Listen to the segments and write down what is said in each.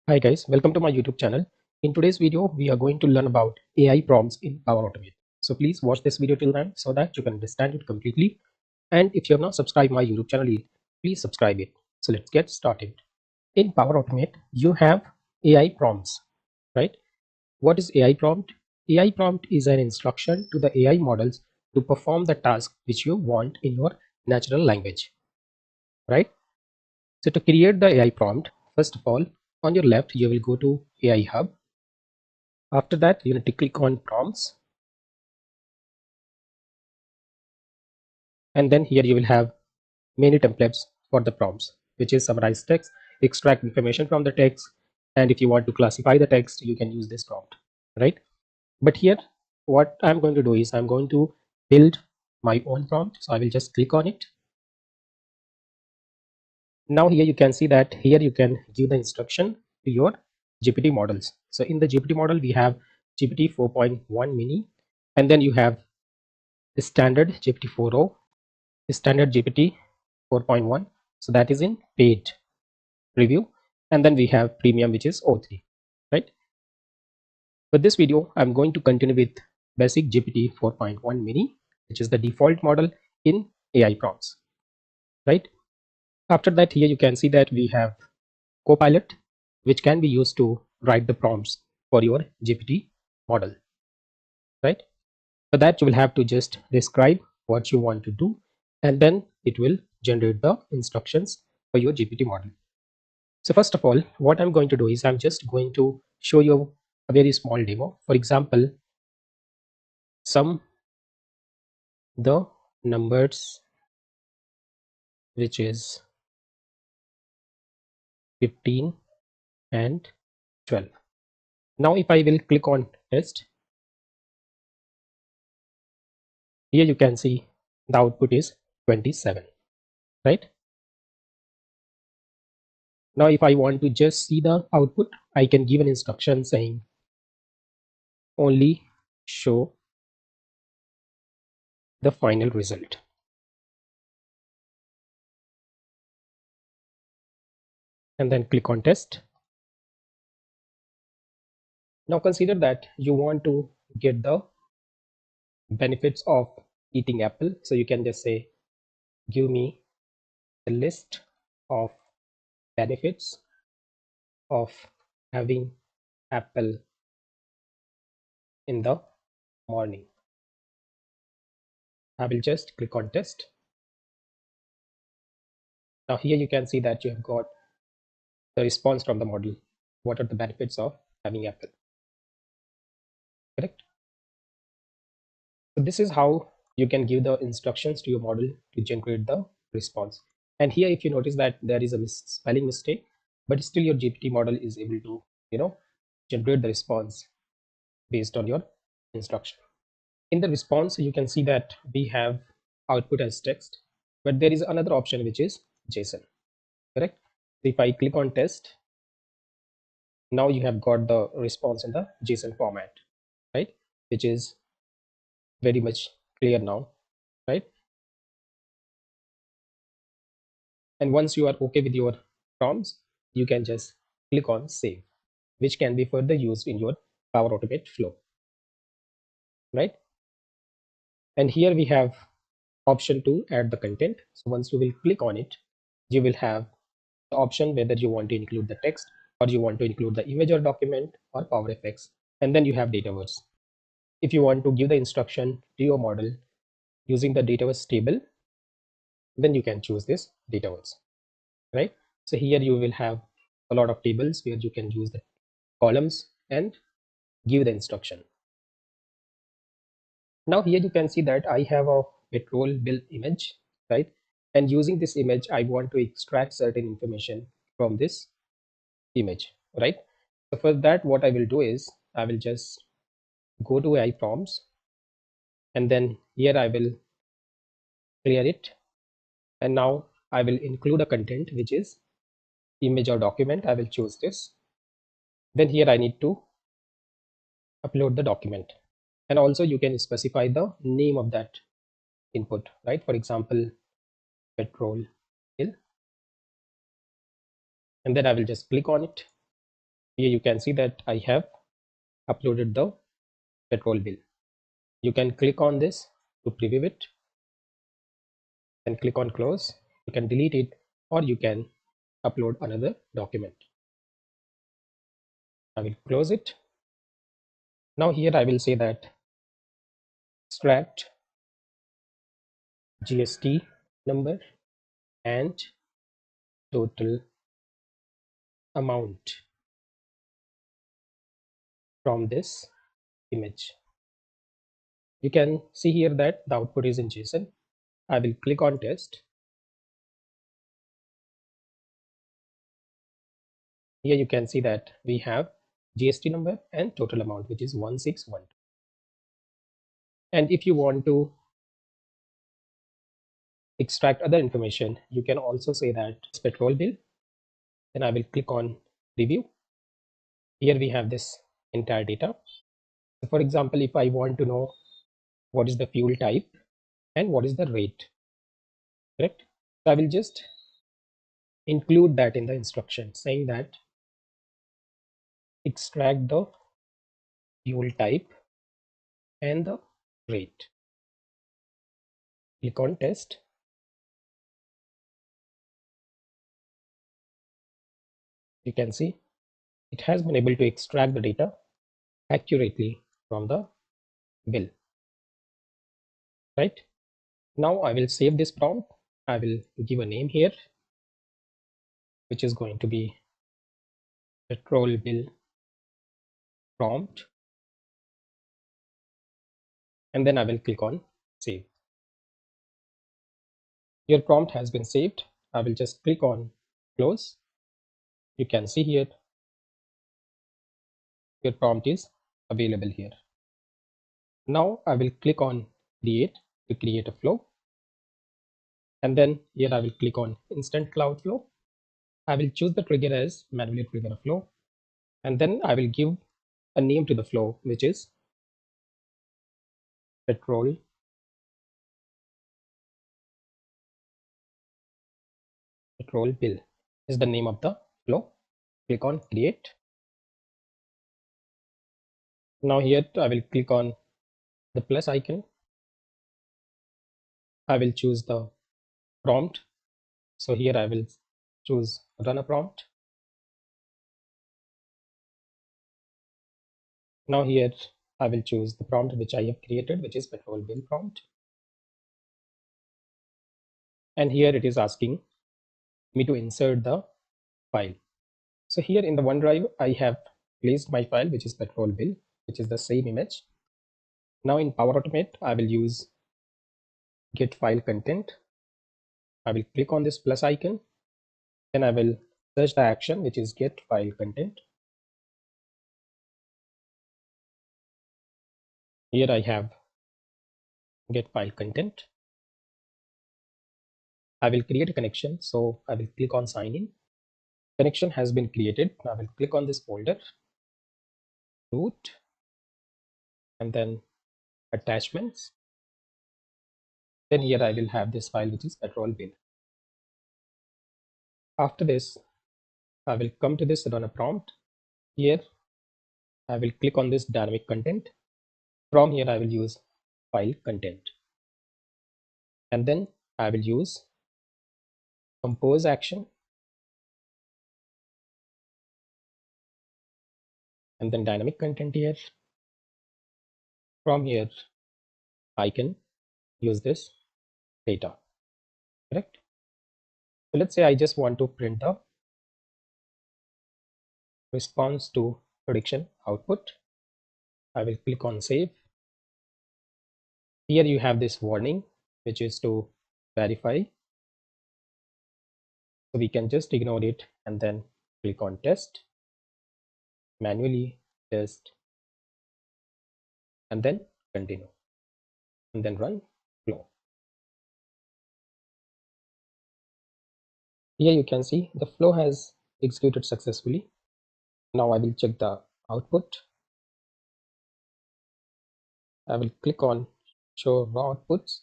Hi guys, welcome to my YouTube channel. In today's video, we are going to learn about AI prompts in Power Automate. So please watch this video till then so that you can understand it completely. And if you have not subscribed my YouTube channel yet, please subscribe it. So let's get started. In Power Automate, you have AI prompts, right? What is AI prompt? AI prompt is an instruction to the AI models to perform the task which you want in your natural language, right? So to create the AI prompt, first of all, on your left, you will go to AI Hub. After that, you need to click on prompts, and then here you will have many templates for the prompts, which is summarize text, extract information from the text, and if you want to classify the text, you can use this prompt, right? But here, what I'm going to do is I'm going to build my own prompt. So I will just click on it. Now here you can see that here you can give the instruction to your GPT models. So in the GPT model, we have GPT 4.1 mini, and then you have the standard GPT 4.0, standard GPT 4.1. So that is in paid preview, and then we have premium, which is O3, right? For this video, I'm going to continue with basic GPT 4.1 mini, which is the default model in AI prompts, right? After that, here you can see that we have Copilot, which can be used to write the prompts for your GPT model, right? For that, you will have to just describe what you want to do, and then it will generate the instructions for your GPT model. So first of all, what I'm going to do is I'm just going to show you a very small demo. For example, sum the numbers which is 15 and 12. Now if I will click on test, here you can see the output is 27, right? Now if I want to just see the output, I can give an instruction saying only show the final result, and then click on test. Now consider that you want to get the benefits of eating apple, so you can just say give me the list of benefits of having apple in the morning. I will just click on test. Now here you can see that you have got the response from the model. What are the benefits of having apple? Correct. So this is how you can give the instructions to your model to generate the response. And here, if you notice that there is a spelling mistake, but still your GPT model is able to, generate the response based on your instruction. In the response, you can see that we have output as text, but there is another option which is JSON, correct? So if I click on test, now you have got the response in the JSON format, right? Which is very much clear now, right? And once you are okay with your prompts, you can just click on save, which can be further used in your Power Automate flow, right? And here we have option to add the content. So once you will click on it, you will have the option whether you want to include the text or you want to include the image or document or Power Effects. And then you have data words. If you want to give the instruction to your model using the data words table, then you can choose this data words, right? So here you will have a lot of tables where you can use the columns and give the instruction. Now here you can see that I have a petrol bill image, right? And using this image, I want to extract certain information from this image, right? So for that, what I will do is I will just go to AI prompts, and then here I will clear it. And now I will include a content which is image or document. I will choose this. Then here I need to upload the document. And also you can specify the name of that input, right? For example, petrol bill. And then I will just click on it. Here you can see that I have uploaded the petrol bill. You can click on this to preview it and click on close. You can delete it or you can upload another document. I will close it. Now here I will say that extract GST number and total amount from this image. You can see here that the output is in JSON. I will click on test. Here you can see that we have GST number and total amount, which is 1612. And if you want to extract other information, you can also say that it's petrol bill. Then I will click on review. Here we have this entire data. So for example, if I want to know what is the fuel type and what is the rate, correct? So I will just include that in the instruction, saying that extract the fuel type and the rate. Click on test. You can see it has been able to extract the data accurately from the bill, right? Now I will save this prompt. I will give a name here, which is going to be petrol bill prompt, and then I will click on save. Your prompt has been saved. I will just click on close. You can see here your prompt is available here. Now I will click on create to create a flow, and then here I will click on instant cloud flow. I will choose the trigger as manually trigger a flow, and then I will give a name to the flow, which is petrol bill is the name of the flow. Click on create. Now here I will click on the plus icon. I will choose the prompt. So here I will choose run a prompt. Now here I will choose the prompt which I have created, which is petrol bill prompt. And here it is asking me to insert the file. So here in the OneDrive, I have placed my file, which is petrol bill, which is the same image. Now in Power Automate, I will use get file content. I will click on this plus icon. Then I will search the action, which is get file content. Here I have get file content. I will create a connection. So I will click on sign in. Connection has been created. I will click on this folder, root, and then attachments. Then here I will have this file, which is petrol bill. After this, I will come to this run a prompt. Here I will click on this dynamic content. From here I will use file content, and then I will use compose action, and then dynamic content here. From here I can use this data, correct? So let's say I just want to print the response to prediction output. I will click on save. Here you have this warning, which is to verify. So we can just ignore it and then click on test, manually test, and then continue, and then run flow. Here you can see the flow has executed successfully. Now I will check the output. I will click on show raw outputs,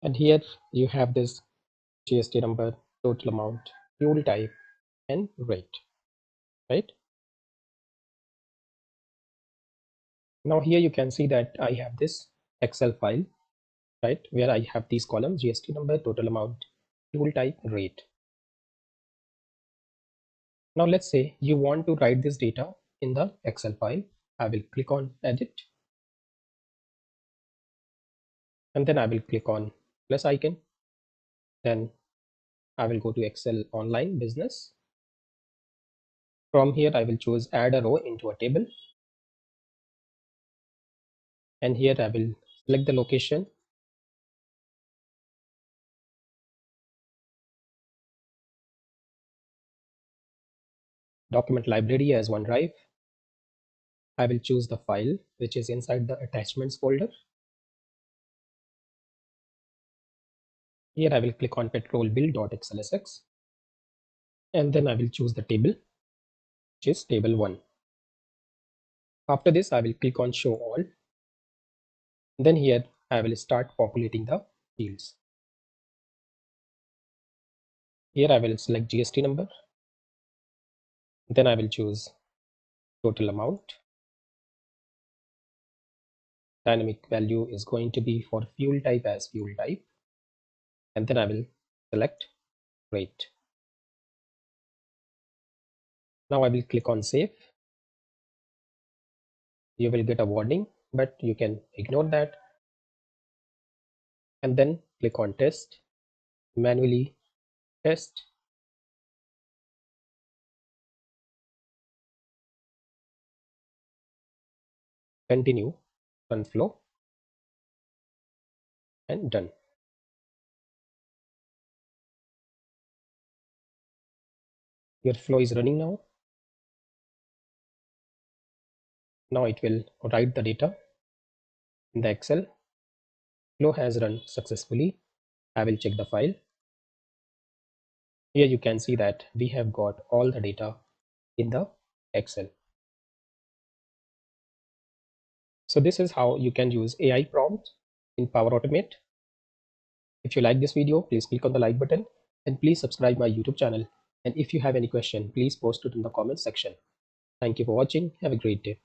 and here you have this GST number, total amount, fuel type, and rate, right? Now here you can see that I have this Excel file, right, where I have these columns: GST number, total amount, fuel type, rate. Now let's say you want to write this data in the Excel file. I will click on edit, and then I will click on plus icon. Then I will go to Excel Online Business. From here I will choose add a row into a table, and here I will select the location, document library as OneDrive. I will choose the file which is inside the attachments folder. Here I will click on petrol bill.xlsx, and then I will choose the table, which is table 1. After this I will click on show all. Then here I will start populating the fields. Here I will select GST number. Then I will choose total amount. Dynamic value is going to be for fuel type as fuel type. And then I will select rate. Now I will click on save. You will get a warning, but you can ignore that. And then click on test, manually test. Continue, run flow, and done. Your flow is running now. Now it will write the data in the Excel. Flow has run successfully. I will check the file. Here you can see that we have got all the data in the Excel. So this is how you can use AI prompt in Power Automate. If you like this video, please click on the like button and please subscribe my YouTube channel. And if you have any question, please post it in the comment section. Thank you for watching. Have a great day.